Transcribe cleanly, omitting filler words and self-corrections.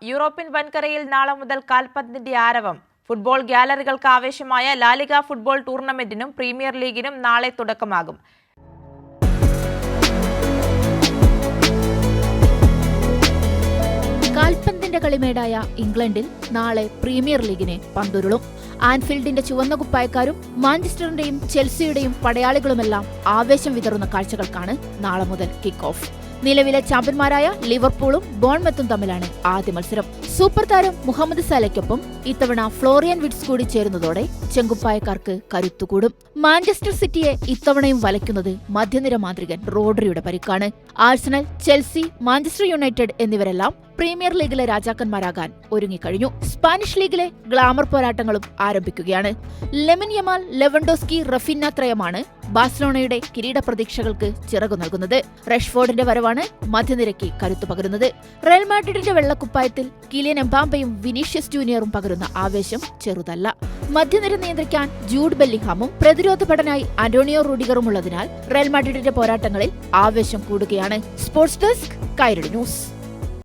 European വൻകരയിൽ നാളെ മുതൽ കാൽപന്തിന്റെ ആരവം. ഫുട്ബോൾ ഗ്യാലറികൾക്ക് ആവേശമായ ലാലിഗ ഫുട്ബോൾ ടൂർണമെന്റിനും പ്രീമിയർ ലീഗിനും നാളെ തുടക്കമാകും. കാൽപന്തിന്റെ കളിമേടായ ഇംഗ്ലണ്ടിൽ നാളെ പ്രീമിയർ ലീഗിനെ പന്തുരുളും. ആൻഫീൽഡിന്റെ ചുവന്ന കുപ്പായക്കാരും മാഞ്ചസ്റ്ററിന്റെയും ചെൽസിയുടെയും പടയാളികളുമെല്ലാം ആവേശം വിതറുന്ന കാഴ്ചകൾക്കാണ് നാളെ മുതൽ കിക്ക് ഓഫ്. നിലവിലെ ചാമ്പ്യന്മാരായ ലിവർപൂളും ബോൺമത്തും തമ്മിലാണ് ആദ്യ മത്സരം. സൂപ്പർ താരം മുഹമ്മദ് സലയ്ക്കൊപ്പം ഇത്തവണ ഫ്ലോറിയൻ വിറ്റ്സ് കൂടി ചേരുന്നതോടെ ചെങ്കുപ്പായക്കാർക്ക് കരുത്തുകൂടും. മാഞ്ചസ്റ്റർ സിറ്റിയെ ഇത്തവണയും വലയ്ക്കുന്നത് മധ്യനിര മാന്ത്രികൻ റോഡ്രിയുടെ പരിക്കാണ്. Arsenal, Chelsea, Manchester United premier പ്രീമിയർ ലീഗിലെ രാജാക്കന്മാരാകാൻ ഒരുങ്ങിക്കഴിഞ്ഞു. സ്പാനിഷ് ലീഗിലെ ഗ്ലാമർ പോരാട്ടങ്ങളും ആരംഭിക്കുകയാണ്. ലെമിൻ യമാൽ, ലെവൻഡോസ്കി, റഫീന ത്രയമാണ് ബാഴ്സലോണയുടെ കിരീട പ്രതീക്ഷകൾക്ക് ചിറകു നൽകുന്നത്. റഷ്ഫോർഡിന്റെ വരവാണ് മധ്യനിരയ്ക്ക് കരുത്തു പകരുന്നത്. റയൽ മാഡ്രിഡിന്റെ വെള്ളക്കുപ്പായത്തിൽ കിലിയൻ എംബാപ്പയും വിനീഷ്യസ് ജൂനിയറും പകരുന്ന ആവേശം ചെറുതല്ല. മധ്യനിര നിയന്ത്രിക്കാൻ ജൂഡ് ബെല്ലിംഗ്ഹാമും പ്രതിരോധ ഭടനായി അന്റോണിയോ റൂഡിഗറും ഉള്ളതിനാൽ റയൽ മാഡ്രിഡിന്റെ പോരാട്ടങ്ങളിൽ ആവേശം കൂടുകയാണ്. Sports desk, Kairali news.